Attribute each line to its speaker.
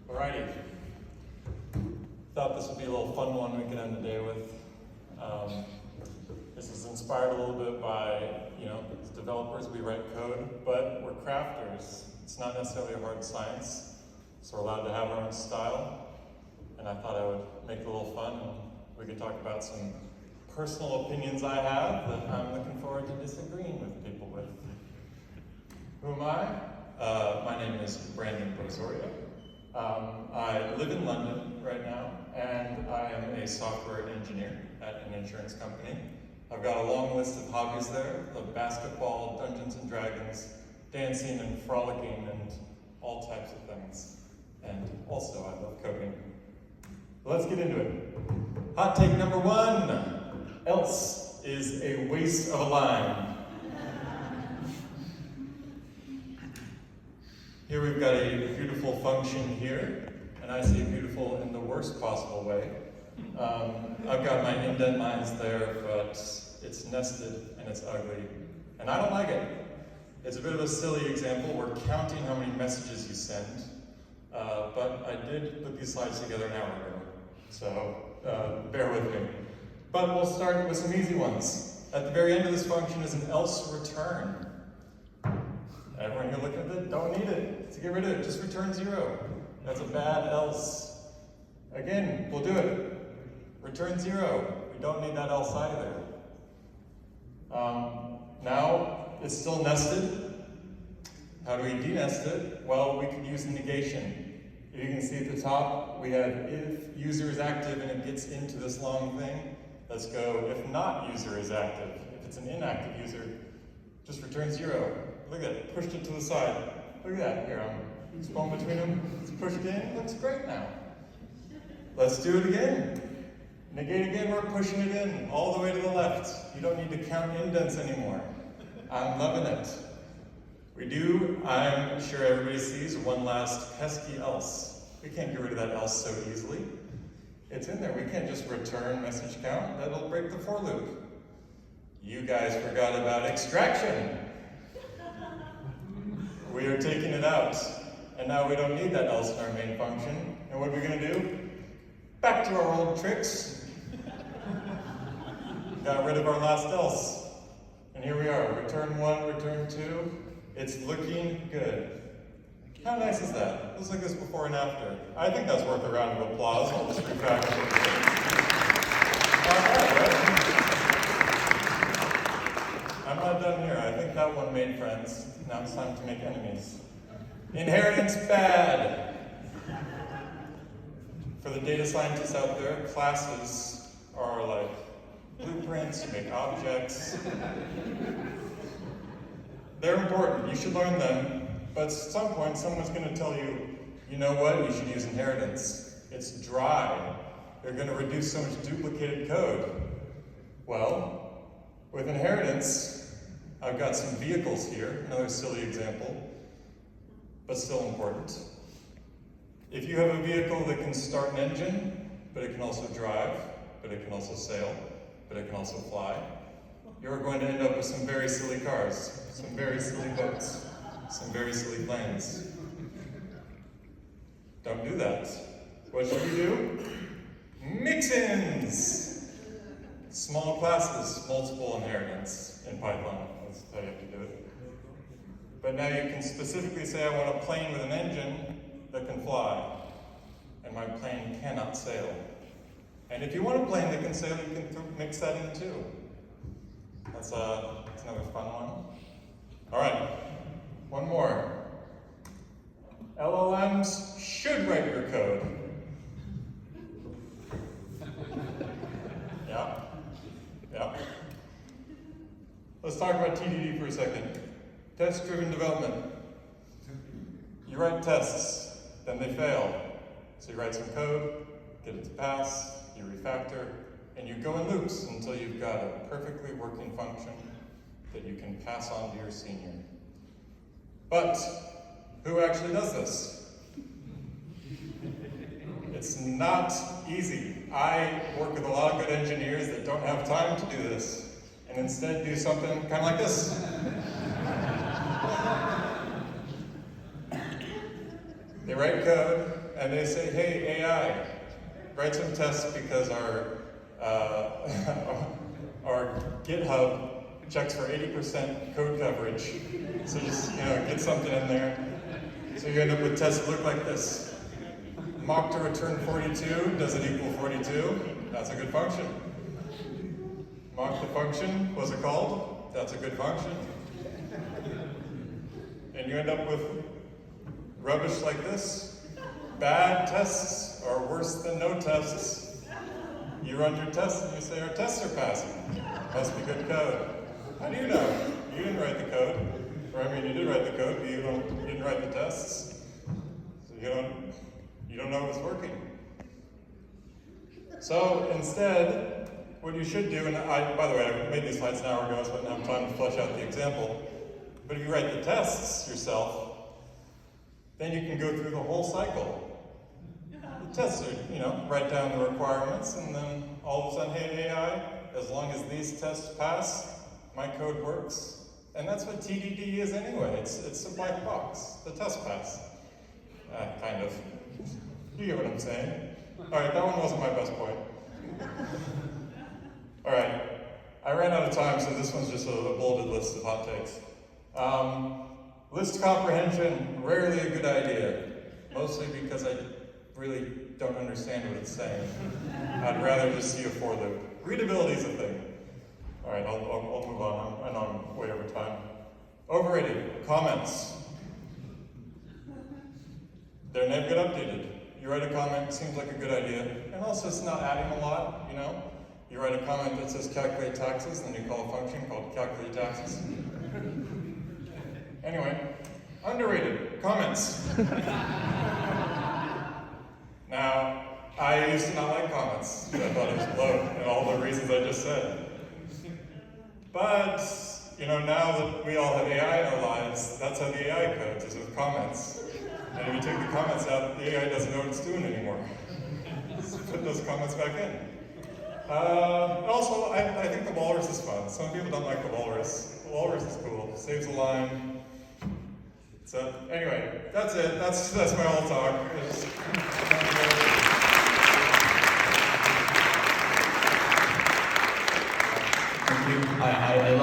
Speaker 1: Alrighty. Thought this would be a little fun one we could end the day with. This is inspired a little bit by, as developers we write code, but we're crafters. It's not necessarily a hard science, so we're allowed to have our own style. And I thought I would make it a little fun, and we could talk about some personal opinions I have that I'm looking forward to disagreeing with people with. Who am I? My name is Brandon Brosorio. I live in London right now, and I am a software engineer at an insurance company. I've got a long list of hobbies there, of basketball, Dungeons and Dragons, dancing and frolicking, and all types of things. And also, I love coding. Let's get into it. Hot take number one, else is a waste of a line. Here we've got a beautiful function here, and I say beautiful in the worst possible way. I've got my indent lines there, but it's nested and it's ugly, and I don't like it. It's a bit of a silly example. We're counting how many messages you send, but I did put these slides together an hour ago, so bear with me. But we'll start with some easy ones. At the very end of this function is an else return. Everyone here looking at it, don't need it. So get rid of it, just return 0. That's a bad else. Again, we'll do it. Return 0. We don't need that else either. Now, it's still nested. How do we denest it? Well, we could use negation. If you can see at the top, we have if user is active and it gets into this long thing. Let's go if not user is active. If it's an inactive user, just return 0. Look at that, pushed it to the side. Look at that, here, I'm spun between them. It's pushed in, it looks great now. Let's do it again. Negate again, we're pushing it in, all the way to the left. You don't need to count indents anymore. I'm loving it. We do, I'm sure everybody sees, one last pesky else. We can't get rid of that else so easily. It's in there, we can't just return message count. That'll break the for loop. You guys forgot about extraction. We are taking it out, and now we don't need that else in our main function. And what are we going to do? Back to our old tricks. Got rid of our last else. And here we are, return 1, return 2. It's looking good. How nice is that? Looks like this before and after. I think that's worth a round of applause. I'll just retract it. All right. I'm not done here. I think that one made friends. Now it's time to make enemies. Inheritance bad. For the data scientists out there, classes are like blueprints, you make objects. They're important, you should learn them, but at some point someone's going to tell you, you know what, you should use inheritance. It's dry. You're going to reduce so much duplicated code. Well, with inheritance, I've got some vehicles here, another silly example, but still important. If you have a vehicle that can start an engine, but it can also drive, but it can also sail, but it can also fly, you're going to end up with some very silly cars, some very silly boats, some very silly planes. Don't do that. What should you do? Mix-ins! Small classes, multiple inheritance in Python. That's how you have to do it. But now you can specifically say, I want a plane with an engine that can fly, and my plane cannot sail. And if you want a plane that can sail, you can mix that in too. That's another fun one. All right, one more. LLMs should write your code. Yeah. Let's talk about TDD for a second. Test-driven development. You write tests, then they fail. So you write some code, get it to pass, you refactor, and you go in loops until you've got a perfectly working function that you can pass on to your senior. But who actually does this? It's not easy. I work with a lot of good engineers that don't have time to do this, and instead do something kind of like this. They write code, and they say, hey, AI, write some tests because our GitHub checks for 80% code coverage. So just, get something in there. So you end up with tests that look like this. Mock to return 42, does it equal 42? That's a good function. Mock the function, what's it called? That's a good function. And you end up with rubbish like this. Bad tests are worse than no tests. You run your tests and you say, our tests are passing. Must be good code. How do you know? You didn't write the code. Or you did write the code, but you didn't write the tests. So you don't know if it's working. So instead, what you should do, and by the way, I made these slides an hour ago, so I didn't have time to flesh out the example. But if you write the tests yourself, then you can go through the whole cycle. The tests are, write down the requirements, and then all of a sudden, hey AI, as long as these tests pass, my code works. And that's what TDD is anyway. It's a black box. The test pass. Kind of. You get what I'm saying? All right, that one wasn't my best point. All right, I ran out of time, so this one's just a bulleted list of hot takes. List comprehension, rarely a good idea. Mostly because I really don't understand what it's saying. I'd rather just see a for loop. Readability is a thing. All right, I'll move on. I know I'm way over time. Overrated. Comments. They're never get updated. You write a comment, seems like a good idea, and also it's not adding a lot, You write a comment that says calculate taxes, and then you call a function called calculate taxes. Anyway, underrated. Comments. Now, I used to not like comments, because I thought it was bloat, and all the reasons I just said. But, now that we all have AI in our lives, that's how the AI codes, is with comments. And if you take the comments out, the AI doesn't know what it's doing anymore. So put those comments back in. Also, I think the walrus is fun. Some people don't like the walrus. The walrus is cool. Saves a line. So, anyway, that's it. That's my whole talk.
Speaker 2: Thank you. I